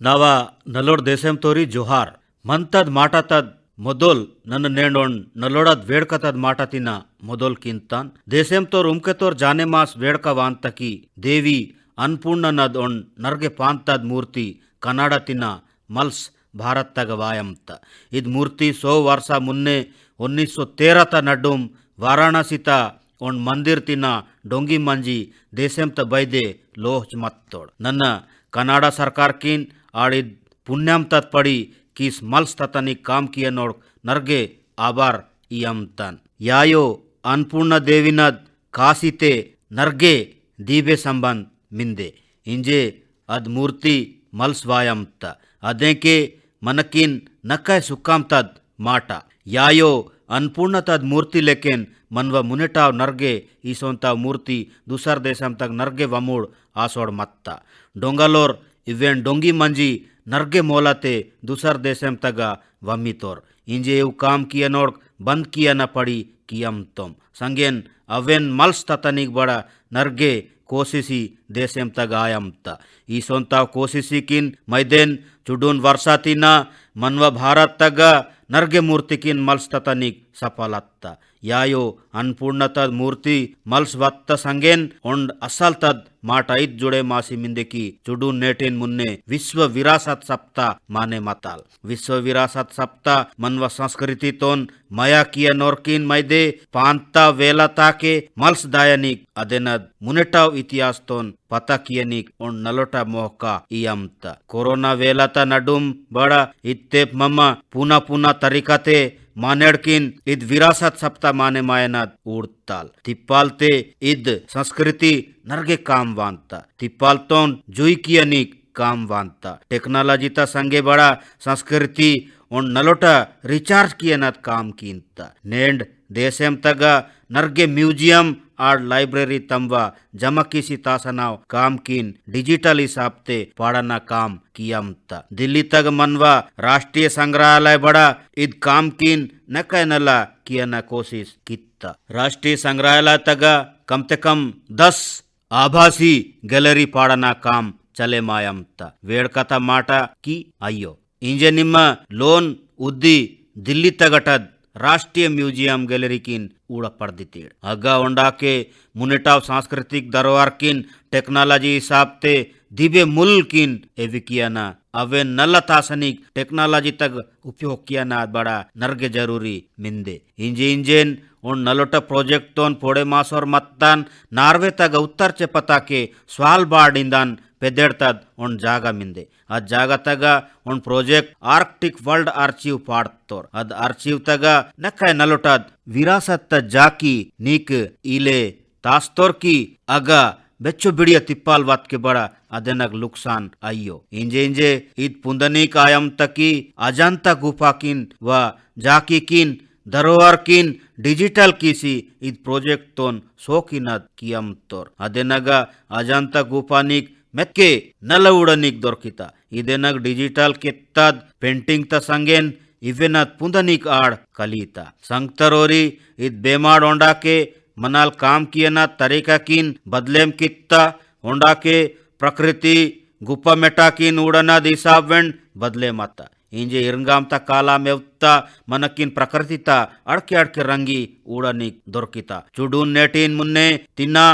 ನಾವ ನಲ್ಲೋಡ್ ದೇಶಂ ತೋರಿ ಜೋಹಾರ್ ಮಂತದ್ ಮಾಟತದ್ ಮೊದಲ್ ನನ್ನ ನೇಣೊಂಡ್ ನಲ್ಲೋಡದ್ ವೇಡ್ಕತದ್ ಮಾಟತಿನ ಮೊದಲ್ ಕಿಂತಾನ್ ದೇಶಂ ತೋರ್ ಉಮ್ಕೆತೋರ್ ಜಾನೆ ಮಾಸ್ ವೇಡ್ಕವಾಂತಕಿ ದೇವಿ ಅನ್ಪೂರ್ಣನದ್ ಒಣ್ ನರ್ಗೆ ಪಾಂತದ್ ಮೂರ್ತಿ ಕನ್ನಡತಿನ ಮಲ್ಸ್ ಭಾರತ್ತಗ ವಾಯಂತ ಇದ್ ಮೂರ್ತಿ 100 ವರ್ಷ ಮುನ್ನೆ 1913 ನಡುಂ ವಾರಾಣಸಿತ ಒಣ್ ಮಂದಿರ್ ತಿನ ಡೊಂಗಿ ಮಂಜಿ ದೇಶಂತ ಬೈದೆ ಲೋಹ್ ಮತ್ತೋಡ್ ನನ್ನ ಕನ್ನಡ ಸರ್ಕಾರಕಿನ್ ಆಡಿದ್ ಪುಣ್ಯಂ ತತ್ ಪಡಿ ಕಿಸ್ ಮಲ್ಸ್ ತತನಿ ಕಾಮ್ ಕಿಯನೋಡ್ ನರ್ಗೆ ಆಬಾರ್ ಇಯಂತನ್ ಯಾಯೋ ಅನ್ಪೂರ್ಣ ದೇವಿನದ್ ಕಾಸಿತೆ ನರ್ಗೆ ದೀಬೆ ಸಂಬಂಧ ಮಿಂದೆ ಇಂಜೆ ಅದ್ ಮೂರ್ತಿ ಮಲ್ಸ್ ವಾಯಂತ ಅದೇಕೆ मनकिन नक्काय सुक्काम तद माटा यायो अनपूर्ण तद मूर्ति लेकिन मनवा मुनेटाव नर्गे ईसोंताव मूर्ति दूसर देशम तक नर्गे वमूड आसोड़ मत्ता डोंगलोर इवेन डोंगी मंजी नर्गे मोलाते दूसर देशम तक वम्मितोर इंजे यू काम किया नोड़ बंद किया न पड़ी कियम तोम संगेन अवेन मल्स ततनिक बड़ा नर्गे कोशिशी देशम तक आयमता ईसोंताव कोशिशी किन मैदेन चुडून वर्षातिना मनवा भारत तग नर्गे मूर्ति किन मल्स ततनिक सफलत्ता यायो अनपूर्ण तद मूर्ति मल्स वत्त संगेन ओंड असल तद माट ऐद जुड़े मासी मिंदेकी चुडून नेटेन मुन्ने विश्व विरासत सप्ताह माने मताल विश्व विरासत सप्ताह मनवा संस्कृति तोन मया किया नोरकिन मैदे पांता वेलता के मल्स दायनिक अदेनद मुनेटाव इतिहास तोन पता कियनिक ओंड नलोटा मोहका इयमता कोरोना वेलता नडुम बड़ा इत्तेप मम्मा पुना पुना तरीकाते मानेड़किन इद विरासत सप्ताह माने मायनाद उड़ताल तिप्पालते इद संस्कृति नर्गे काम वांता तिप्पालतोन जुई कियनिक काम वांता टेक्नोलॉजी ता संगे बड़ा संस्कृति उन नलोटा रिचार्ज कियनाद काम कीनता नेंड देशम तगा नर्गे म्यूजियम आर लाइब्रेरी तंवा जमा किसी तासनाव काम कीन डिजिटल हिसाबते पाड़ना काम कियमता दिल्ली तक मनवा राष्ट्रीय संग्रहालय बड़ा इद काम कीन नकय नला कियना कोशिश कित्ता राष्ट्रीय संग्रहालय तक कम से कम 10 आभासी गैलरी पाड़ना काम चले मायमता वेड़कता माटा की अಯ್ಯೋ इंजे निम्म लोन उद्दी दिल्ली तगटद राष्ट्रीय म्यूजियम गैलरी किन ऊड़ पड़दितीड़ अग्गा उंडाके मुनेटाव सांस्कृतिक दरबार किन टेक्नोलॉजी हिसाबते दिबे मुल किन एविकियाना अवे नल्ला तासनिक टेक्नोलॉजी तक उपयोग कियाना बड़ा नर्गे जरूरी मिंदे इंजे इंजेन उन नलोटा प्रोजेक्ट तोन पोड़े मास और मत्तान नार्वे तक उत्तर चे पता के स्वालबार्ड इंदान पेदेड़तद उन जागा मिंदे अद जागा तगा उन प्रोजेक्ट आर्कटिक वर्ल्ड आर्चिव पाड़तोर अद आर्चिव तगा नक्काय नलोटद विरासत जाकी नीक इले तास्तोर की अगा बेच्चो बिड़िया तिप्पाल वात के बड़ा अदेनग लुक्सान अయ్యో इंजे इंजे ईद पुंदनिक आयम तकी अजंता गुफा किन व जाकी किन दरोवर किन डिजिटल किसी इद प्रोजेक्ट तोन सोकिनद कियम तोर अदेनग अजंता गुफानिक मेक्के नलउडनिक दोरकिता इदेनग डिजिटल केत्तद पेंटिंग त संगेन इवेनद पुंदनिक आड़ कलीता संगतरोरी इद बेमाड़ ओंडा के मनाल काम कियना तरीका किन बदलेम कित्ता ओंडा के प्रकृति गुप्पा मेटा किन उड़ना दिसावेंड बदले माता इंजे इरंगाम ता काला मेवता मनकिन प्रकृति ता अड़के अड़के रंगी उड़निक दोरकिता चुडून नेटिन मुन्ने तिन्ना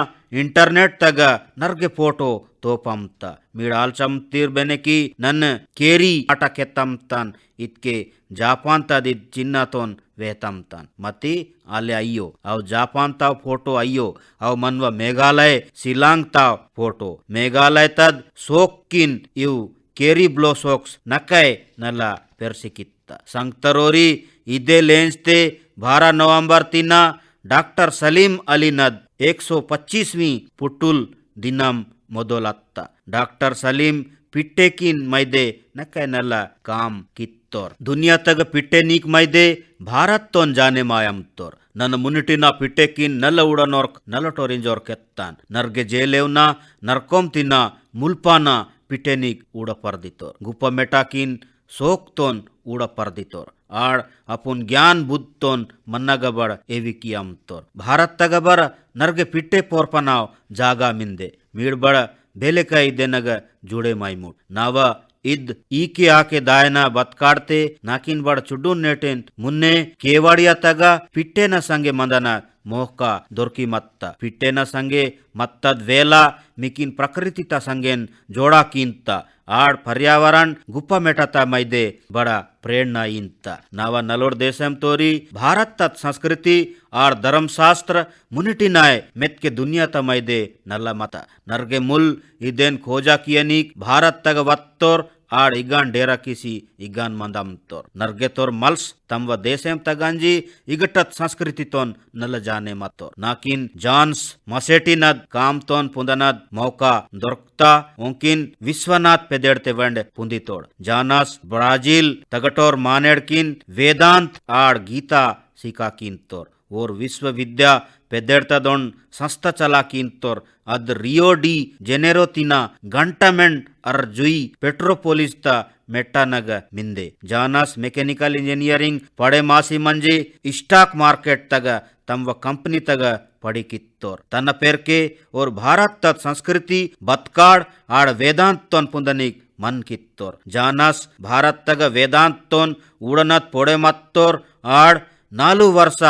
इंटरनेट तग नर्गे फोटो तोपंता मीड़ाल चमतीर बेने की नन्न केरी आटा केतमतन इतके जापान तदिद चिन्ना तोन वेतमतन मती आले अయ్యో अव जापान ताव फोटो अయ్యో अव मनवा मेघालय शिलांग ताव फोटो मेघालय तद सोक किन इव केरी ब्लोसोक्स नकय नला पेर्सिकित्ता संगतरोरी इदे लेंसते 12 नवंबर तिना डॉक्टर सलीम अली नद 125वीं पुट्टुल दिनम मोदोलत्ता डॉक्टर सलीम पिट्टे किन मैदे नकय नला काम कित्तोर दुनिया तग पिट्टे नीक मैदे भारत तोन जाने मायम तोर ನನ್ನ ಮುನಿಟಿನ ಪಿಟ್ಟೆಕಿನ್ ನಲ್ಲ ಉಡನೋರ್ಕ್ ನಲಟೋರಿಂಜೋರ್ ಕೆತ್ತಾನ್ ನರ್ಗೆ ಜೇಲೇವ್ನ ನರ್ಕೋಮ್ ತಿನ್ನ ಮುಲ್ಪಾನ ಪಿಟ್ಟೆನಿಗ್ ಊಡ ಪರ್ದಿತೋರ್ ಗುಪ್ಪ ಮೆಟಾಕಿನ್ ಸೋಕ್ತೋನ್ ಊಡ ಪರ್ದಿತೋರ್ ಆಡ್ ಅಪುನ್ ಜ್ಞಾನ್ ಬುದ್ತೋನ್ ಮನ್ನಗಬಡ್ ಎವಿಕಿಯಂ ತೋರ್ ಭಾರತ್ ತಗಬರ ನರ್ಗೆ ಪಿಟ್ಟೆ ಪೋರ್ಪನಾವ್ ಜಾಗ ಮಿಂದೆ ಮೀಡ್ಬಡ ಬೇಲೆಕಾಯಿ ದೆನಗ ಜುಡೆ ಮೈಮೂಡ್ ನಾವ इद ಈಕೆ ಆಕೆ ದಾಯನ ಬತ್ಕಾಡ್ತೆ ನಾಕಿನ್ ಬಡ ಚುಡ್ಡು ನೆಟೆನ್ ಮುನ್ನೆ ಕೇವಾಡಿಯ ತಗ ಪಿಟ್ಟೆನ ಸಂಗೆ ಮಂದನ ಮೋಹಕ ದೊರ್ಕಿ ಮತ್ತ ಪಿಟ್ಟೆನ ಸಂಗೆ ಮತ್ತದ್ ವೇಲ ಮಿಕಿನ್ ಪ್ರಕೃತಿತ ಸಂಗೆನ್ ಜೋಡಾಕಿಂತ ಆಡ್ ಪರ್ಯಾವರಣ ಗುಪ್ಪ ಮೆಟತ ಮೈದೆ ಬಡ ಪ್ರೇರಣಾ ಇಂತ ನಾವ ನಲೋಡ್ ದೇಶಂ ತೋರಿ ಭಾರತ್ ತತ್ ಸಂಸ್ಕೃತಿ ಆರ್ ಧರ್ಮಶಾಸ್ತ್ರ ಮುನಿಟಿನಾಯ್ ಮೆತ್ಕೆ ದುನಿಯಾತ ಮೈದೆ ನಲ್ಲ ಮತ ನರ್ಗೆ ಮುಲ್ ಇದೇನ್ ಖೋಜಾ ಕಿಯನಿಕ್ ಭಾರತ್ ತಗ ವತ್ತೋರ್ ಆಡ್ ಇಗಾನ್ ಡೇರಾ ಕಿಸಿ ಇಗಾನ್ ಮಂದಮ್ ತೋರ್ ನರ್ಗೆ ತೋರ್ ಮಲ್ಸ್ ತಮ್ವ ದೇಶಂ ತಗಂಜಿ ಇಗಟತ್ ಸಂಸ್ಕೃತಿ ತೋನ್ ನಲ್ಲ ಜಾನೆ ಮತ್ತೋರ್ ನಾಕಿನ್ ಜಾನ್ಸ್ ಮಸೆಟಿನದ್ ಕಾಮ್ ತೋನ್ ಪುಂದನದ್ ಮೌಕಾ ದೊರ್ಕ್ತಾ ಒಂಕಿನ್ ವಿಶ್ವನಾಥ್ ಪೆದೇಡ್ತೆ ವಂಡೆ ಪುಂದಿತೋಡ್ ಜಾನಸ್ ಬ್ರಾಜಿಲ್ ತಗಟೋರ್ ಮಾನೆಡ್ಕಿನ್ ವೇದಾಂತ್ ಆಡ್ ಗೀತಾ ಸಿಕಾಕಿನ್ ತೋರ್ ಓರ್ ವಿಶ್ವವಿದ್ಯಾ ಪೆದ್ದೇಡ್ತದೊಂಡ್ ಸಂಸ್ಥಾ ಚಲಾಕಿನ್ ತೋರ್ ಅದ್ ರಿಯೋ ಡಿ ಜೆನೆರೋತಿನ ಗಂಟಮೆಂಡ್ ಅರ್ ಜುಯಿ ಪೆಟ್ರೋಪೋಲಿಸ್ ತ ಮೆಟ್ಟಾನಗ ಮಿಂದೆ ಜಾನಸ್ ಮೆಕ್ಯಾನಿಕಲ್ ಇಂಜಿನಿಯರಿಂಗ್ ಪಡೆ ಮಾಸಿ ಮಂಜಿ ಸ್ಟಾಕ್ ಮಾರ್ಕೆಟ್ ತಗ ತಮ್ಮ ಕಂಪನಿ ತಗ ಪಡಿಕಿತ್ತೋರ್ ತನ್ನ ಪೇರ್ಕೆ ಓರ್ ಭಾರತ್ ತತ್ ಸಂಸ್ಕೃತಿ ಬತ್ಕಾಡ್ ಆಡ್ ವೇದಾಂತ್ ತೋನ್ ಪುಂದನಿಗ್ ಮನ್ ಕಿತ್ತೋರ್ ಜಾನಸ್ ಭಾರತ್ ತಗ ವೇದಾಂತ್ ತೋನ್ ಉಡನತ್ ಪೊಡೆ ಮತ್ತೋರ್ ಆಡ್ 4 ವರ್ಷ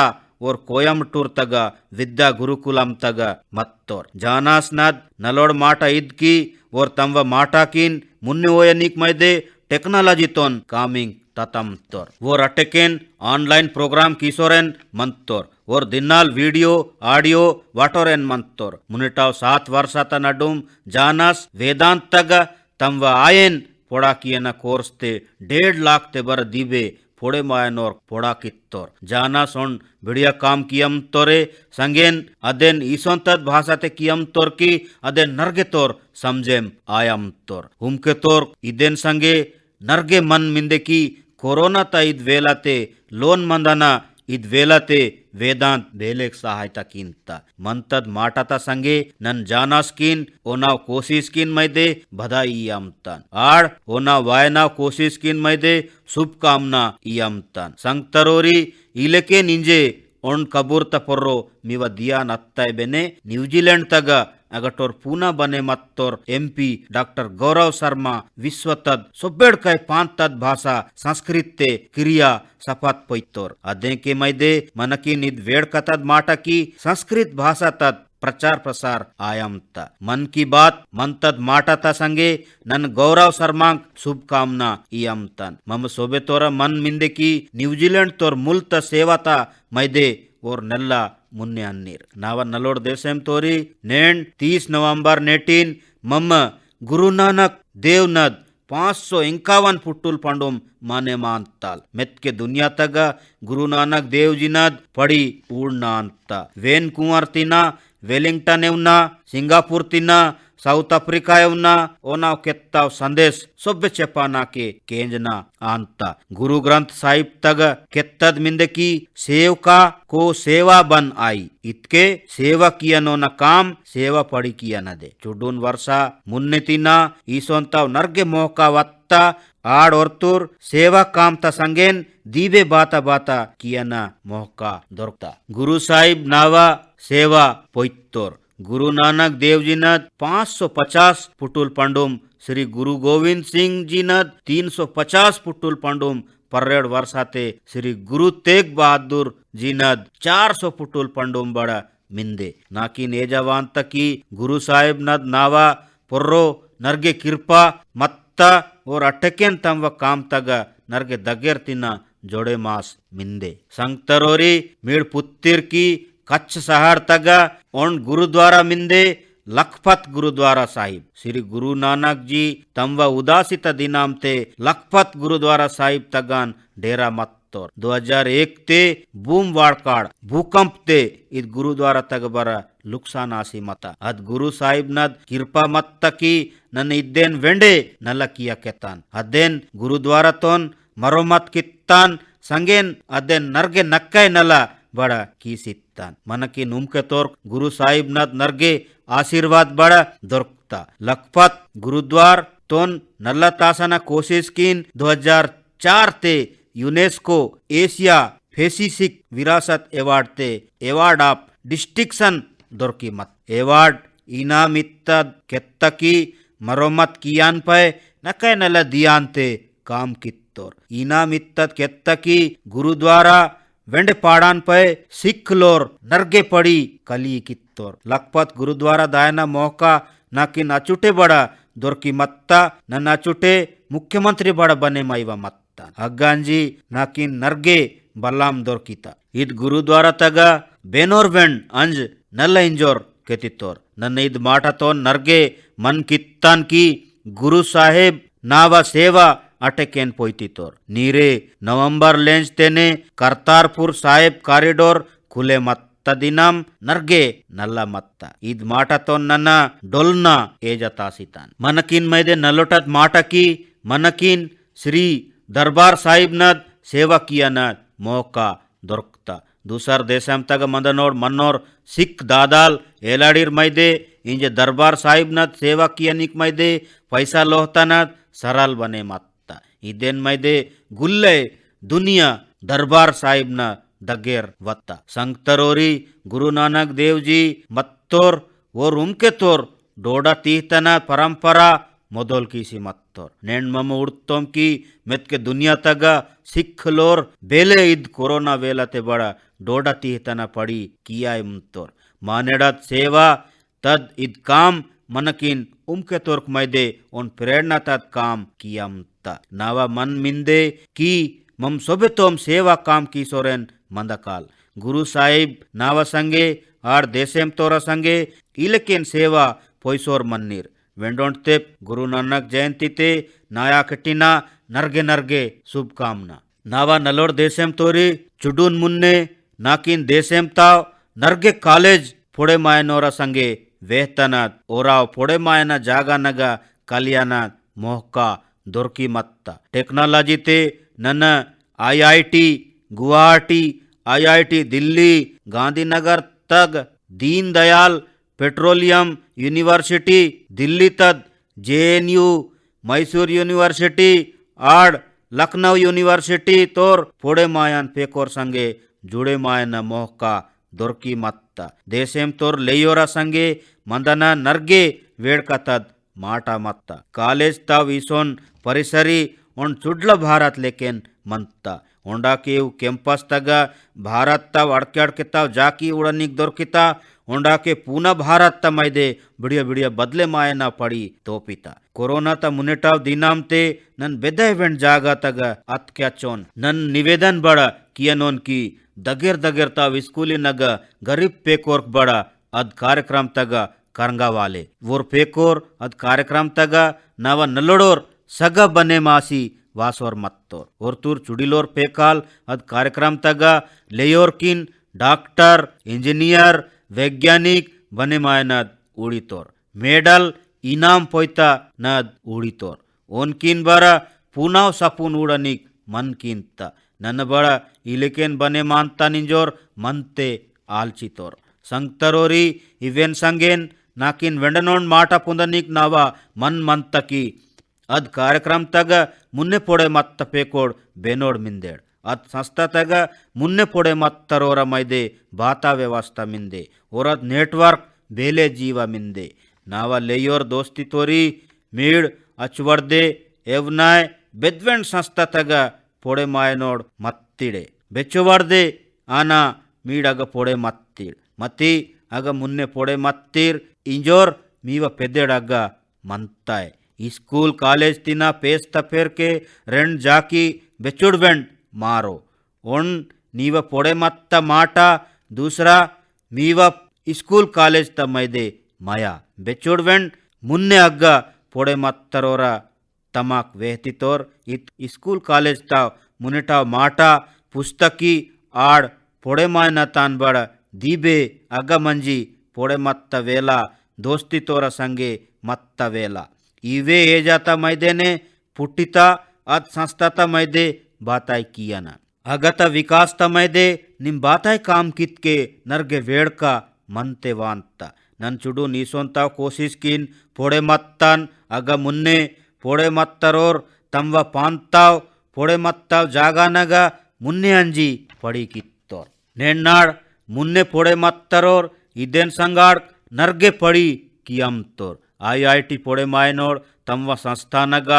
और कोयम्बटूर तग विद्या गुरुकुलम तग मत्तोर जानासनाद नलोड माटा इदकी और तंव माटा किन मुन्ने ओयनिक मैदे टेक्नोलॉजी तोन कामिंग ततम तोर वो अटेकेन ऑनलाइन प्रोग्राम किशोरेन मंतोर और दिनाल वीडियो ऑडियो वाटोरेन मंतोर मुनिटाव 7 वर्षात नडुम जानास वेदांत तग तंव आयन पोड़ाकियन कोर्स ते 1.5 लाख ते बर दीबे फोड़े मायनोर फोड़ा कित्तोर जाना सोन बढ़िया काम कियम तोरे संगेन अदेन ईसोंतद भाषा ते कियम तोर की अदेन नर्गे तोर समझेम आयम तोर हुमके तोर इदेन संगे नर्गे मन मिंदे की कोरोना ता इद वेलाते लोन मंदना इद वेलाते ವೇದಾಂತ್ ಬೇಲೆಗ್ ಸಹಾಯತ ಕಿಂತ ಮಂತದ್ ಮಾಟತ ಸಂಗೆ ನನ್ ಜಾನಾಸ್ ಕಿನ್ ಓನಾವ್ ಕೋಶಿಸ್ ಕಿನ್ ಮೈದೆ ಬಧಾಯಿ ಅಮ್ತಾನ್ ಆಡ್ ಓನಾವ್ ವಾಯನಾವ್ ಕೋಶಿಸ್ ಕಿನ್ ಮೈದೆ ಶುಭಕಾಮನಾ ಇಯಮ್ತಾನ್ ಸಂಗ್ತರೋರಿ ಇಲೆಕೆ ನಿಂಜೆ ಒಣ್ ಕಬೂರ್ತ ಪೊರ್ರೋ ಮಿವ ದಿಯಾನ್ ಅತ್ತಾಯ್ ಬೆನೆ ನ್ಯೂಜಿಲೆಂಡ್ ತಗ अगटोर पूना बने मत्तोर एमपी डॉक्टर गौरव शर्मा विश्वतद सोब्बेड़काय पांतद भाषा संस्कृत ते क्रिया सपत पोइतोर अदे के मैदे मनकी निद वेड़कतद माटा की संस्कृत भाषा तद प्रचार प्रसार आयमत मन की बात मंतद माटत संगे नन गौरव शर्मा शुभकामना इयमतन मम सोबे तोर मन मिंदे की न्यूजीलैंड तोर मुल्त सेवाता मैदे और नल्ला मुन्ने अन्नीर नाव नलोड देशम तोरी नेण 30 नवंबर नेटीन मम गुरु नानक देवनद 551 पुट्टुल पंडुम माने मांताल मेत्के दुनिया तग गुरु नानक देव जिनद पड़ी ऊर्णा अंत वेन कुंवर तिना वेलिंगटन एवना सिंगापुर तिना साउथ अफ्रीका एवना ओनाव केत्ताव संदेश सोब्बे चेपाना के केंजना आंता गुरु ग्रंथ साहिब तग केत्तद मिंदे की सेवका को सेवा बन आई इतके सेवा कियनो न काम सेवा पड़ी किया न दे चुडून वर्षा मुन्ने तिना ईसोंताव नर्गे मोहका वत्ता आड़ औरतुर सेवा काम ता संगेन दीबे बाता बाता कियना मोहका दोरता गुरु साहिब नावा सेवा पोइत्तोर गुरु नानक देव जी नद 550 पुटुल पंडुम श्री गुरु गोविंद सिंह जी नद 350 पुटुल पंडुम पर्रेड वर्षाते श्री गुरु तेग बहादुर जी नद 400 पुटुल पंडुम बड़ा मिंदे नाकिन एजवांत की गुरु साहिब नद नावा पुर्रो नर्गे कृपा मत्ता और अटकेन तंव काम तग नर्गे दगेर तिना जोड़े मास मिंदे संगतरोरी मीड़ पुत्तिर की कच्छ शहर तग ओन गुरुद्वारा मिंदे लखपत गुरुद्वारा साहिब श्री गुरु नानक जी तंव उदासित दिनामते लखपत गुरुद्वारा साहिब तगान डेरा मत्तोर 2001 ते बूम वाड़काड़ भूकंप ते इद गुरुद्वारा तग बर लुक्सान आसी मत अद गुरु साहिब नद कृपा मत्त की नन इद्देन वेंडे नल किया केतान अदेन गुरुद्वारा तोन मरोमत कित्तान संगेन अदेन नर्गे नक्काय नला बड़ा कीसित्तान मनकी नुमके तोर गुरु साहिब नद नर्गे आशीर्वाद बड़ा दोरक्ता लखपत गुरुद्वार तोन नल्ला तासना कोशिश किन 2004 ते यूनेस्को एशिया फेसिसिक विरासत एवार्ड ते एवार्ड ऑफ डिस्टिंक्शन दोरकी मत एवार्ड इनामित्त केत्तकी मरोमत कियान पे ನಕೈನೆಲ್ಲ ದಿಯಾಂತೆ ಕಾಮ್ ಕಿತ್ತೋರ್ ಇನಾಮ್ ಇತ್ತದ್ ಕೆತ್ತಕಿ ಗುರುದ್ವಾರ ವೆಂಡೆ ಪಾಡಾನ್ ಪೈ ಸಿಖ್ ಲೋರ್ ನರ್ಗೆ ಪಡಿ ಕಲಿ ಕಿತ್ತೋರ್ ಲಕ್ಪತ್ ಗುರುದ್ವಾರ ದಾಯನ ಮೋಕ ನಾಕಿನ್ ಅಚುಟೆ ಬಡ ದೊರ್ಕಿ ಮತ್ತ ನನ್ನ ಅಚುಟೆ ಮುಖ್ಯಮಂತ್ರಿ ಬಡ ಬನೆ ಮೈವ ಮತ್ತ ಹಗ್ಗಾಂಜಿ ನಾಕಿನ್ ನರ್ಗೆ ಬಲ್ಲಾಂ ದೊರ್ಕಿತ ಇದ್ ಗುರುದ್ವಾರ ತಗ ಬೇನೋರ್ ವೆಂಡ್ ಅಂಜ್ ನಲ್ಲ ಇಂಜೋರ್ ಕೆತಿತ್ತೋರ್ ನನ್ನ ಇದ್ ಮಾಟತೋನ್ ನರ್ಗೆ ಮನ್ ಕಿತ್ತಾನ್ ಕಿ ಗುರು ಸಾಹೇಬ್ ನಾವ ಸೇವಾ ಅಟೆಕೆನ್ ಪೊಯ್ತಿತ್ತೋರ್ ನೀರೇ ನವೆಂಬರ್ ಲೆಂಜ್ ತೆನೆ ಕರ್ತಾರ್ಪುರ್ ಸಾಹೇಬ್ ಕಾರಿಡೋರ್ ಖುಲೆ ಮತ್ತ ದಿನಂ ನರ್ಗೆ ನಲ್ಲ ಮತ್ತ ಇದ್ ಮಾಟತೋನ್ ನನ್ನ ಡೊಲ್ನ ಏಜ ತಾಸಿತಾನ್ ಮನಕಿನ್ ಮೈದೆ ನಲ್ಲೊಟದ್ ಮಾಟಕಿ ಮನಕಿನ್ ಶ್ರೀ ದರ್ಬಾರ್ ಸಾಹಿಬ್ ನದ್ ಸೇವಾ ಕಿಯನದ್ ಮೋಕ ದೊರಕ್ತ दूसर देशम तग मंदनोड मन्नोर सिख दादाल एलाडीर मैदे इंजे दरबार साहिब नद सेवा कियनिक मैदे पैसा लोहतानद सरल बने मत्ता इदेन मैदे गुल्ले दुनिया दरबार साहिब न दगेर वत्ता संगतरोरी गुरु नानक देव जी मत्तोर वो रूमके तोर डोडा तीहतना परंपरा ಮೊದಲ್ ಕೀಸಿ ಮತ್ತೋರ್ ನೆಣ್ ಮಮ್ಮ ಉಡ್ತೋಂ ಕಿ ಮೆತ್ಕೆ ದುನಿಯಾ ತಗ ಸಿಖ್ ಲೋರ್ ಬೇಲೆ ಇದ್ ಕೊರೋನಾ ವೇಲತೆ ಬಡ ಡೋಡ ತೀಹತನ ಪಡಿ ಕಿಯಾಯ್ ಮುಂತೋರ್ ಮಾನೆಡತ್ ಸೇವಾ ತದ್ ಇದ್ ಕಾಮ್ मनकिन उमके तोर्क मैदे उन प्रेरणा तत् काम कियमता नावा मन मिंदे की मम सोबे तोम सेवा काम की सोरेन मंदकाल गुरु साहिब नावा संगे आर देशेम तोरा संगे इलेकेन सेवा पोइसोर मन्नीर वेंडोंटे गुरु नानक जयंती ते नाया कटिना नर्गे नर्गे शुभकामना नावा नलोर देशेम तोरी चुडून मुन्ने नाकिन देशेम ताव नर्गे कॉलेज फोड़े मायनोरा संगे वेहतनाद ओराव फोड़े मायना जागानग कल्याणाद मोहका दोर्की मत्ता टेक्नोलॉजी ते नन IIT गुवाहाटी IIT दिल्ली गांधीनगर तग दीन दयाल पेट्रोलियम यूनिवर्सिटी दिल्ली तद JNU मैसूर यूनिवर्सिटी आड़ लखनऊ यूनिवर्सिटी तोर फोड़े मायन पेकोर संगे जुड़े मायन मोहका दोर्की मत्ता देशेम तोर लेयोरा संगे मंदना नर्गे वेड़कतद माटा मत्ता कालेज ताव इसोन परिसरी उन चुड्ल भारत लेकेन मंता ओंडा के कैंपस तग भारत तव अड़के अड़के तव जाकी उड़निक दोर्किता ओंडा के पूना भारत त मैदे बिड़िया बिड़िया बदले मायना पड़ी तोपिता कोरोना त मुनेटाव दिनाम ते नन बेदे वेंड जागा तग अत क्या चोन नन निवेदन बड़ा कियनोन की दगेर दगेर ताव स्कूली नग गरीब पेकोर बड़ा अद कार्यक्रम तग करंगा वाले वोर पेकोर अद कार्यक्रम तग नव नलोडोर सग बने मासी वासोर मत्तोर और तूर चुड़िलोर पेकाल अद कार्यक्रम तग लेयोर किन डॉक्टर इंजीनियर वैज्ञानिक बने मायनद उड़ीतोर मेडल इनाम पोइता नद उड़ीतोर ओनकिन बरा पुनाव सपून उड़निक मन किंता नन बड़ा इलेकेन बने मानता निंजोर मनते आलचितोर संगतरोरी इवेन संगेन नाकिन वेंडनोन माटा पुंदनिक नावा मन मंतकी अद कार्यक्रम तग मुन्ने पोड़े मत्त पेकोड बेनोड मिंदेड अद संस्था तग मुन्ने पोड़े मत्तरोर मैदे बाता व्यवस्था मिंदे और अद नेटवर्क बेले जीवा मिंदे नावा लेयोर दोस्ती तोरी मीड अचवर्दे एवनाय बेद्वेंड संस्था तग पोड़े मायनोड मत्तिडे बेचुवर्दे आना मीड अग पोड़े मत्तीड मती अग मुन्ने पोड़े मत्तीर इंजोर मीव पेदेड अग मंताय स्कूल कॉलेज तिना पेस तफेर के रेंड जाकी बेचुड़वेंड मारो उन नीव पोड़े मत्त माटा दूसरा मीव स्कूल कॉलेज त मैदे माया बेचुड़वेंड मुन्ने अग्ग पोड़े मत्तरोर तमाक वेहतितोर इत स्कूल कॉलेज ताव मुनिटाव माटा पुस्तकी आड़ पोड़े मायना तान बड़ दीबे अग्ग मंजी पोड़े मत्त वेला दोस्ती तोर संगे मत्त वेला इवे ಏಜಾತ ಮೈದೇನೆ ಪುಟ್ಟಿತ ಅದ್ ಸಂಸ್ಥಾತ ಮೈದೆ ಬಾತಾಯ್ ಕಿಯನ ಅಗತ ವಿಕಾಸ್ ತ ಮೈದೆ ನಿಮ್ ಬಾತಾಯ್ ಕಾಮ್ ಕಿತ್ಕೆ ನರ್ಗೆ ವೇಡ್ಕ ಮಂತೆ ವಾಂತ ನನ್ ಚುಡು ನೀಸೋಂತಾವ್ ಕೋಶಿಸ್ ಕಿನ್ ಪೋಡೆ ಮತ್ತನ್ ಅಗ ಮುನ್ನೆ ಪೋಡೆ ಮತ್ತರೋರ್ ತಮ್ವ ಪಾಂತಾವ್ ಪೋಡೆ ಮತ್ತಾವ್ ಜಾಗಾನಗ ಮುನ್ನೆ ಅಂಜಿ ಪಡಿ ಕಿತ್ತೋರ್ ನೆಣ್ಣಾಡ್ ಮುನ್ನೆ ಪೋಡೆ ಮತ್ತರೋರ್ ಇದೇನ್ ಸಂಗಾಡ್ ನರ್ಗೆ ಪಡಿ ಕಿಯಂ ತೋರ್ IIT पोड़े मायनोड़ तमवा संस्थानग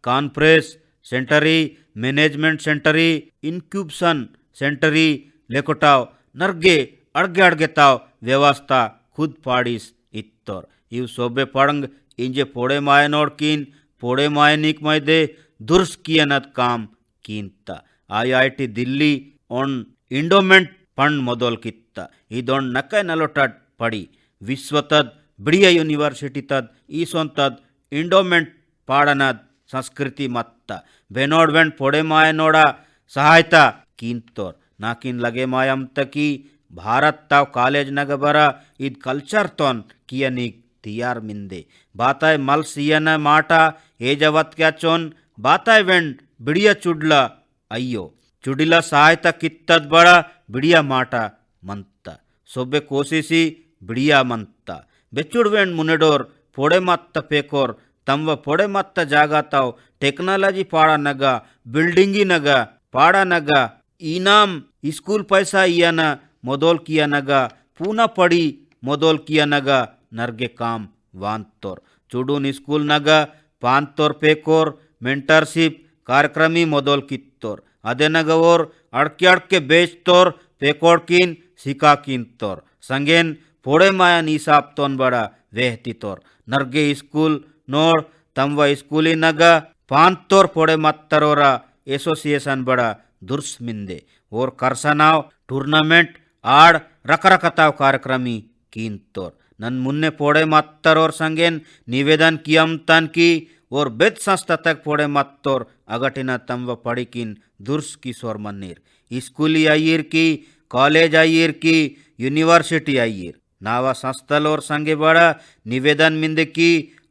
कान्फ्रेंस सेंटरी मैनेजमेंट सेंटरी इनक्यूबसन सेंटरी लेकोटाव नर्गे अड़गे अड़गे ताव व्यवस्था खुद पाड़ीस इत्तोर इव सोबे पड़ंग इंजे पोड़े मायनोड़ कीन पोड़े मायनिक मैदे दुर्स कियनत काम कीनता IIT दिल्ली ओन इंडोमेंट पंड मोदोल कित्ता इदोन नकै नलोटट पड़ी विश्वतद बिड़िया यूनिवर्सिटी तद ईसोंतद इंडोमेंट पाड़नद संस्कृति मत्ता बेनोड वेंड पोड़े मायनोड़ा सहायता कींतोर नाकिन लगे मायम तकी भारत ताव कॉलेज नग बरा इद कल्चर तोन कियनिक तियार मिंदे बाताय मल सियन माटा एजवत क्या चोन बाताय वेंड बिड़िया चुडला अय्यो चुडिला सहायता कित्तद बड़ा बिड़िया माटा मंता सोबे कोशिशी बिड़िया मंता बेचुड़वेंड मुनेडोर पोड़े मत्त पेकोर तंव पोड़े मत्त जागा ताव टेक्नोलॉजी पाड़ा नगा बिल्डिंगी नगा पाड़ा नगा इनाम स्कूल पैसा इयन मोदोल किया नगा पूना पड़ी मोदोल किया नगा नर्गे काम वांतोर चुडून स्कूल नगा पांतोर पेकोर मेंटरशिप कार्यक्रमी मोदोल कित्तोर अदे नगवोर अड़के अड़के बेचतोर पेकोर कीन सिका कीनतोर संगेन पोड़े माया नीसाब तोन बड़ा वेहतितोर नर्गे स्कूल नोड़ तमव स्कूली नगा पांतोर पोड़े मत्तरोरा एसोसिएशन बड़ा दुर्स मिंदे और करसनाव टूर्नामेंट आड़ रकरकताव कार्यक्रमी कीनतोर नन मुन्ने पोड़े मत्तरोर संगेन निवेदन कियम तन की और बेद संस्था तक पोड़े मत्तोर अगटिना तमव पड़ी किन दुर्स किशोर मन्नीर स्कूली आयिर की कॉलेज आयिर की यूनिवर्सिटी आयिर नावा संस्थलोर संगे बड़ा निवेदन मिंदे की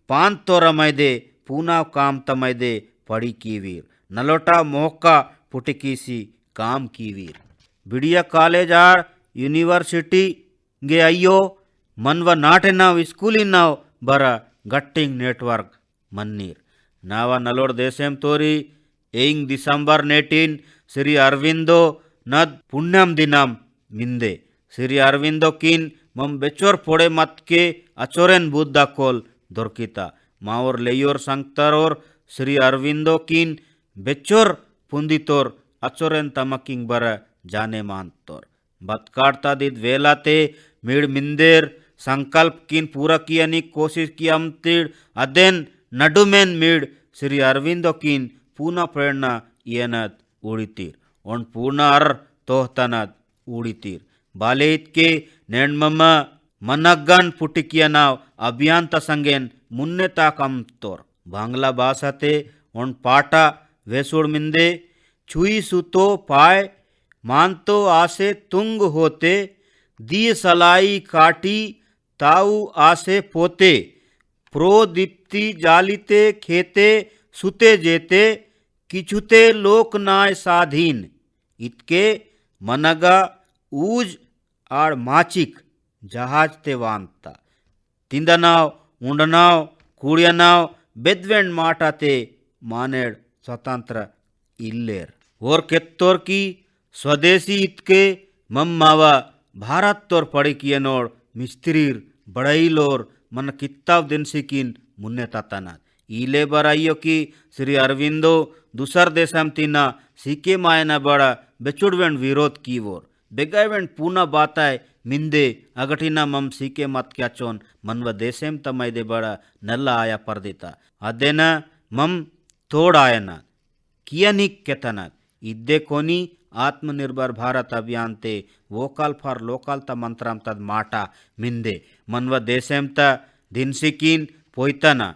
पान तोर मैदे पूना काम तमैदे पड़ी कीवीर नलोटा मोहका पुटिकीसी काम कीवीर बिड़िया कॉलेज आड़ यूनिवर्सिटी गे अय्यो मनव नाटे नाव स्कूली नाव बरा गट्टिंग नेटवर्क मन्नीर नावा नलोड़ देशेम तोरी एंग दिसंबर नेटीन श्री अरविंदो नद पुण्यम दिनम मिंदे श्री अरविंदो कीन मम बेचोर पोड़े मत के अचोरेन बुद्धा कोल दोरकिता माओर लेयोर संगतरोर श्री अरविंदो कीन बेचोर पुंदितोर अचोरेन तमकिंग बर जाने मानतोर बतकाड़ता दिद वेलाते मीड़ मिंदेर संकल्प कीन पूरा कियानी कोशिश कियम तीड़ अदेन नडुमेन मीड़ श्री अरविंदो कीन पूना प्रेरणा येनत उड़ीतीर ओन पूना अर तोहतनत उड़ीतीर बालेत के नेणमम मनग्गन पुटिकियनाव अभियान तसंगेन मुन्ने ताकम तोर बांग्ला भाषाते ओन पाटा वेसुड़ मिंदे छुई सुतो पाए मानतो आसे तुंग होते दिए सलाई काटी ताऊ आसे पोते प्रो दीप्ति जालिते खेते सुते जेते किछुते लोक नाय साधीन इतके मनगा ऊज आड़ माचिक जहाज ते वांता तिंदनाव उंडनाव कूड़ियनाव बेद्वेंड माटाते मानेड स्वतंत्र इल्लेर और केत्तोर की स्वदेशी इतके मम्मावा भारत तोर पड़ी कियनोड़ मिस्त्रीर बड़ाईलोर मन कित्ताव दिन सिकिन मुन्ने ताताना ईले बराइयो की श्री अरविंदो दूसर देशम तीना सीके मायना बड़ा बेचुड़वेंड विरोध की वोर बेगावेंड पूना बाताय मिंदे अगटिना मम सीके मत क्या चोन मनव देशेम तमैदे बड़ा नल्ला आया पर्दिता अदेना मम तोड़ आयना कियनिक केतना इद्दे कोनी आत्मनिर्भर भारत अभियान ते वोकल फॉर लोकल त मंत्रम तद माटा मिंदे मनव देशेम त दिनसिकीन पोइतना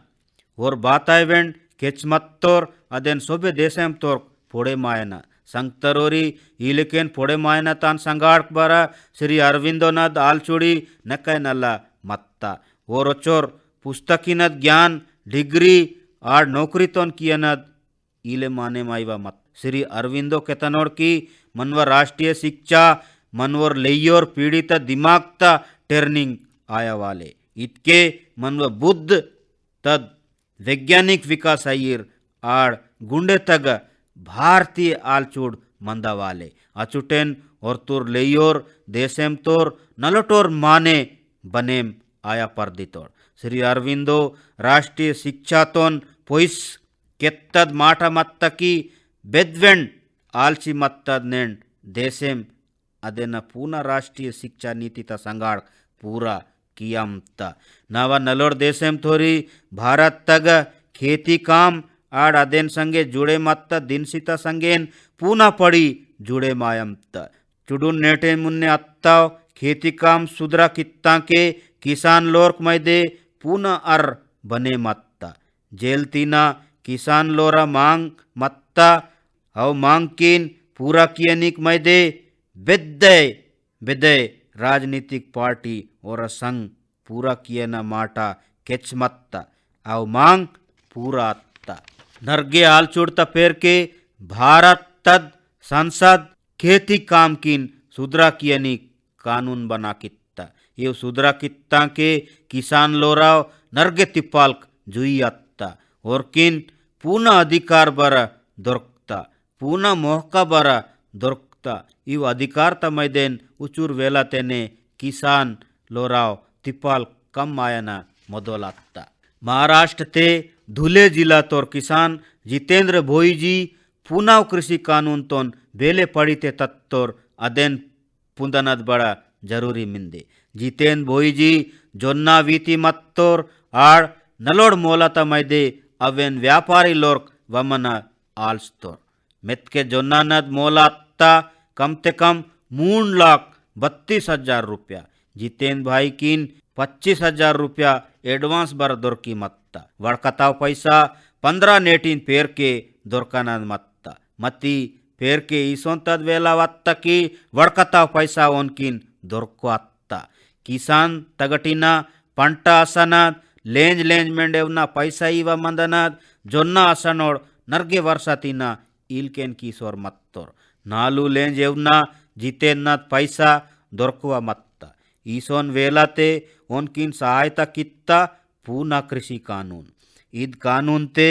और बाताय वेंड केचमत्तोर अदेन सोबे देशेम तोर पोड़े मायना संगतरोरी इलेकेन पोड़े मायना तान संगाड़ बरा श्री अरविंदो नद आलचुड़ी नकै नल्ला मत्ता और ओचोर पुस्तकीनद ज्ञान डिग्री आड़ नौकरी तोन कियनद इले माने माइवा मत श्री अरविंदो केतनोर की मनवर राष्ट्रीय शिक्षा मनवर लेयोर पीड़ित दिमाग टेर्निंग आया वाले इतके मनव बुद्ध तद वैज्ञानिक विकास अय्यर आड़ गुंडे तग भारतीय आलचूड़ मंदा वाले अचुटेन और तुर लेयोर देशेम तोर नलटोर माने बनेम आया पर्दितोर श्री अरविंदो राष्ट्रीय शिक्षातोन पोइस केत्तद माट मत्तकी बेद्वेंड आल्ची मत्तद नेंड देशेम अदेन पूना राष्ट्रीय शिक्षा नीति ता संगाड़ पूरा कियमत नवा नलोड़ देशेम थोरी भारत तग खेती काम आड़ अदेन संगे जुड़े मत्त दिनसिता संगेन पूना पड़ी जुड़े मायमत चुडुन नेटे मुन्ने अत्ताव खेती काम सुधरा कित्ता के किसान लोर्क मैदे पूना अर बने मत्ता जेल तीना किसान लोरा मांग मत्ता अव मांग किन पूरा कियनिक मैदे बेद्दय बेदय राजनीतिक पार्टी और संघ पूरा कियना माटा केच मत्ता अव मांग पूरा अत्ता नर्गे आल चुड़ता पेर के भारत तद संसद खेती काम किन सुधरा कियनी कानून बना कित्ता ये सुधरा कित्ता के किसान लोराव नर्गे तिप्पाल्क जुई अत्ता और किन पूना अधिकार बर दొరकता पूना मोहका बर दొరकता इव अधिकार तमैदेन उचूर वेला तेने किसान लोराव तिप्पाल कम आयना मदोलात्ता महाराष्ट्र ते धुले जिला तोर किसान जितेंद्र भोई जी पुनाव कृषि कानून तोन बेले पड़ीते तत्तोर अदेन पुंदनद बड़ा जरूरी मिंदे जितेंद्र भोई जी जोन्ना वीति मत्तोर आड़ नलोड़ मोलता मैदे अवेन व्यापारी लोर्क वमन आल्स्तोर मेत्के जोन्ना नद मोलात्ता कम ते कम 3,32,000 रुपया जितेंद्र भाई किन 25,000 रुपया एडवांस बर दొరकी मत्ता वड़कताव पैसा 15 नेटीन पेर के दొరకనद मत्ता मती पेर के ईसोन तद वेला वत्ता की वड़कताव पैसा ओनकिन दొరको अत्ता किसान तगटिना पंट असनद लेंज लेंज मेंडेवना पैसा इव मंदनद जोन्ना असनोड नर्गे वर्षतिना इल्केन किशोर मत्तोर नालू लेंज एवना जितेन्नद पैसा दొరకువ मत्ता ईसोन वेलाते ओनकिन सहायता कित्ता पूना कृषि कानून इद कानून ते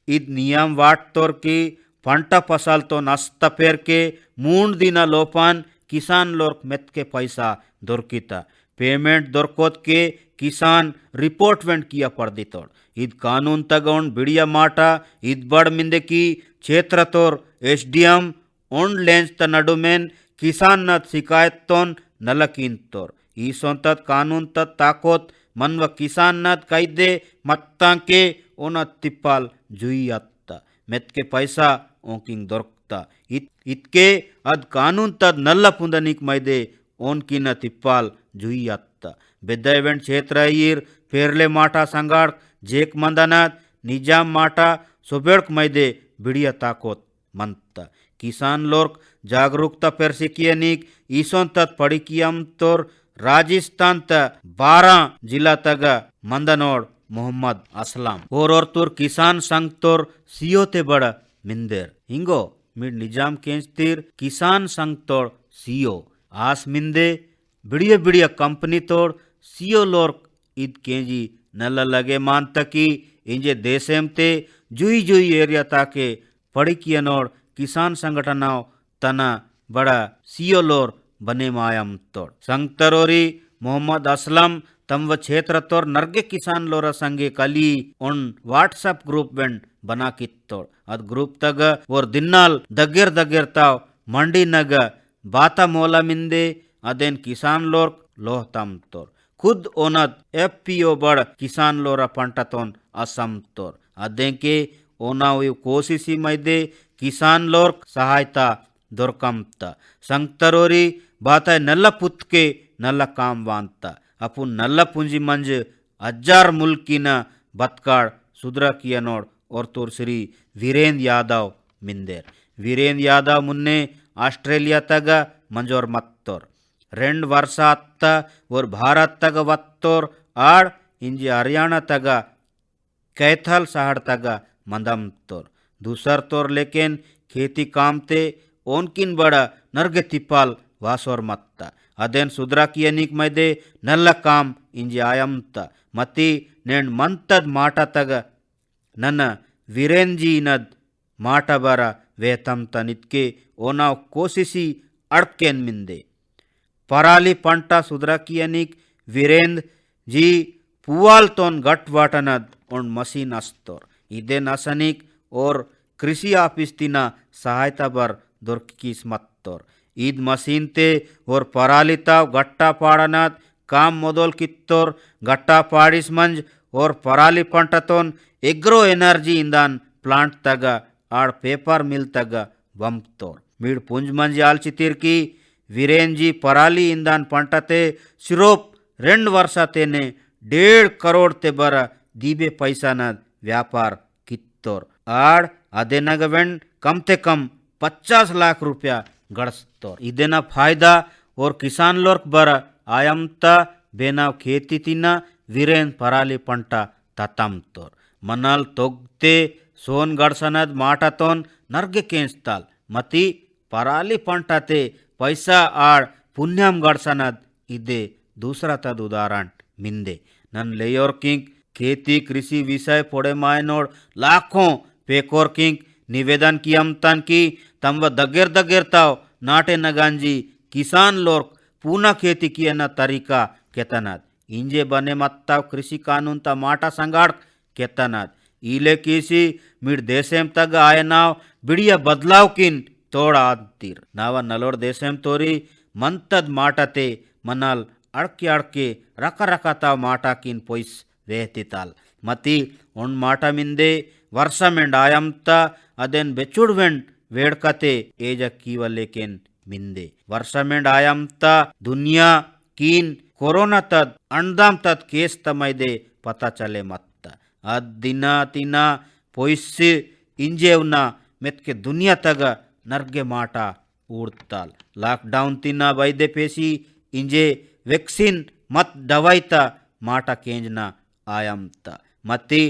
इद नियम वाट तोर की पंट फसल तो नस्त पेर के 3 दिन लोपान किसान लोर्क मेत के पैसा दొరకిता पेमेंट दొరकोत के किसान रिपोर्ट वेंट किया पड़ दितोड़ इद कानून तगोन बिड़िया माटा इद बड़ मिंदे की क्षेत्र तोर एसडीएम ओन लेंज त नडुमेन किसान नत शिकायत तोन नलकीन तोर ईसोन तत कानून तत ताकोत मनव किसान नत कायदे मत्ता के ओनत तिप्पाल जुई अत्ता मेत के पैसा ओंकिंग दొరकता इतके अद कानून तद नल्ला पुंदनिक मैदे ओनकिन तिप्पाल जुई अत्ता बेद्दवेंट क्षेत्र ईर पेरले माटा संगाड़ जेक मंदनद निजाम माटा सोबेड़क मैदे बिड़िया ताकोत मंता किसान लोर्क जागरूकता पेरसिकियनिक ईसोन तत पड़िकियम तोर राजस्थान त 12 जिला तग मंदनोड़ मोहम्मद असलम और तुर किसान संघ तोर सीओ ते बड़ मिंदेर हिंगो मिड निजाम केंस्तीर किसान संघ तोड़ सीओ आस मिंदे बिड़िया बिड़िया कंपनी तोड़ सीओ लोर्क ईद केंजी नल लगे मान तकी इंजे देशेम ते जुई जुई एरिया ताके पड़िकियनोड़ किसान संगठनाव तना बड़ा सीओ लोर बने मायम तोड़ संघ तरोरी मोहम्मद असलम तम व क्षेत्र तोर नर्गे किसान लोरा संगे कली उन व्हाट्सएप ग्रुप वेंड बना कित्तोड़ अद ग्रुप तग और दिन्नाल दग्गेर दग्गेर ताव मंडी नग बाता मोला मिंदे अदेन किसान लोर लोहतम तोर खुद ओनद एफपीओ बड़ किसान लोरा पंटतोन असम तोर अदें के ओनाव कोशिशी मैदे किसान लोर सहायता दొరకంత संगतरोरी बाता नल्ला पुत्के नल्ला काम वांता अपुन नल्ला पुंजी मंज 1000 मुल्किन बत्काड़ सुधरा कियनोड़ और तोर श्री वीरेंद्र यादव मिंदेर वीरेंद्र यादव मुन्ने ऑस्ट्रेलिया तग मंजोर मत्तोर 2 वर्ष अत्त और भारत तग वत्तोर आड़ इंजी हरियाणा तग कैथल शहर तग मंदम तोर दूसर तोर लेकिन खेती काम ते ओनकिन बड़ा नर्गे तिप्पाल वासोर मत्ता अदेन सुधरा कियनिक मैदे नल्ला काम इंजी आयमता मती नेंड मंतद माटा तग नन्न वीरेंजी नद माटा बरा वेतम तनित्के ओनाव कोशिशी अड़केन मिंदे पराली पंटा सुधरा कियनिक वीरेंद्र जी पुवालतोन गट वाटनद उन मशीन अस्तोर इदे नसनिक और कृषि ऑफिस तिना सहायता बर दोरकिस मत्तोर ईद मशीन ते और परालिता गट्टा पाड़नद काम मोदोल कित्तोर गट्टा पाड़िस मंज और पराली पंटतोन एग्रो एनर्जी इंदान प्लांट तग आड़ पेपर मिल तग बंपतोर मीड पुंज मंज आलचितिर की वीरेंजी पराली इंदान पंटते सिरोप 2 ವರ್ಷತೆನೆ 1.5 करोड़ ते बर दीबे पैसा न व्यापार कित्तोर आड़ अदेनगवेंड कम ते कम 50 लाख रुपया गड़स्तोर इदेना फायदा और किसान लोर्क बर आयमता बेनाव खेती तिना वीरेन पराली पंट ततमतोर मनल तोगते सोन गड़सनद माटतोन नर्गे केंस्ताल मती पराली पंटते पैसा आड़ पुण्यम गड़सनद इदे दूसरा तद उदाहरण मिंदे नन लेयोर किंग खेती कृषि विषय पोड़े मायनोड़ लाखों पेकोर किंग निवेदन कियम तन की तंव दगेर दगेर ताव नाटे नगांजी किसान लोग पूना खेती किए न तरीका केतनाद इंजे बने मत्ताव कृषि कानून ता माटा संगाड़ केतनाद ईले किसी मिड देशेम तग आय नाव बिड़िया बदलाव किन तोड़ा आदतीर नावा नलोड़ देशेम तोरी मंतद माटते मनाल अड़के अड़के रका रका ताव माटा किन पोइस वेहतिताल मती उन माटा मिंदे वर्ष मेंड आयमता अदेन बेचुड़वेंड वेड़कते एज कीवलेकेन मिंदे वर्ष मेंड आयमता दुनिया कीन कोरोना तद अंडाम तद केस तमैदे पता चले मत्ता अद दिना तिना पोइस्सी इंजेवना मेत्के दुनिया तग नर्गे माटा ऊड़ताल लॉकडाउन तिना वैदे पेशी इंजे वैक्सीन मत दवाईता माटा केंजना आयमता मती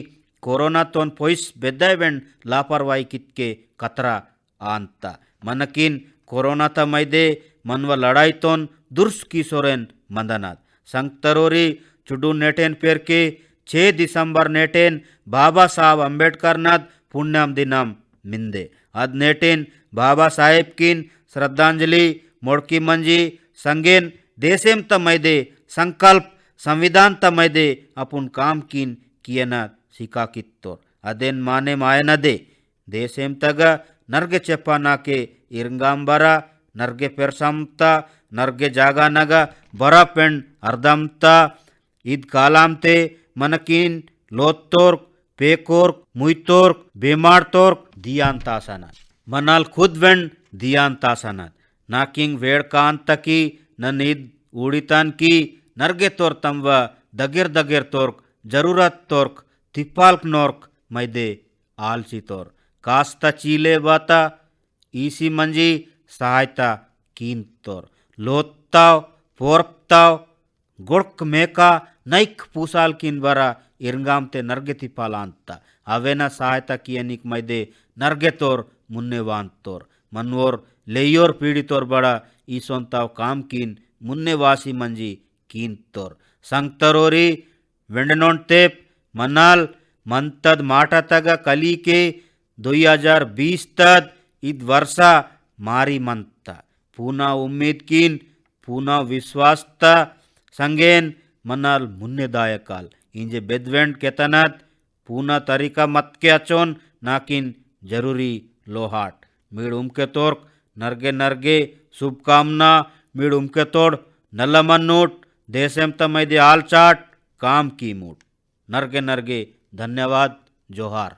कोरोना तोन पोइस बेद्दायवेंड लापरवाही कितके कतरा आंता मनकिन कोरोना ता मैदे मनवा लड़ाई तोन दुर्स किशोरेन मंदनाद संगतरोरी चुडू नेटेन पेर के 6 दिसंबर नेटेन बाबा साहब अंबेडकर नाद पुण्यम दिनम मिंदे अद नेटेन बाबा साहेब किन श्रद्धांजलि मोड़की मंजी संगेन देशेम तमैदे संकल्प संविधान तमैदे अपुन काम किन कियना सिका कित्तोर अदेन माने मायनदे देशेम तग नर्गे चेप्पा नाके इरंगांबरा नर्गे पेरसमता नर्गे जागा नग बरा पेंड अर्धमता इद कालामते मनकिन लोत्तोर्क पेकोर्क मुइतोर्क बेमारतोर्क दियांतासना मनाल खुद वेंड दियांतासना नाकिंग वेड़कांतकी ननीद ऊड़ितान की नर्गे तोर तंव दगेर दगेर तोर्क जरूरत तोर्क तिप्पाल्क नोर्क मैदे आलसी तोर कास्ता चीले बाता ईसी मंजी सहायता कीन तोर लोत्ताव पोर्पताव गुड़क मेका नैक पूसाल किन बरा इरंगाम ते नर्गे तिप्पालांता अवेना सहायता कियनिक मैदे नर्गे तोर मुन्ने वांत तोर मनवोर लेयोर पीड़ी तोर बड़ा ईसोंताव काम कीन मुन्ने वासी मंजी कीन तोर संगतरोरी वेंडनोन तेप मनाल मंतद माटा तग कली के 2020 तद इद वर्षा मारी मंता पूना उम्मीद कीन पूना विश्वासता संगेन मनाल मुन्ने दायकाल इंजे बेदवेंड केतनत पूना तरीका मत के अचोन नाकिन जरूरी लोहाट मीड उमके तोर्क नर्गे नर्गे शुभकामना मीड उमके तोड़ नलमन्नूट देशेम तमैदे आलचाट काम की मूट नर्गे नर्गे धन्यवाद जोहार।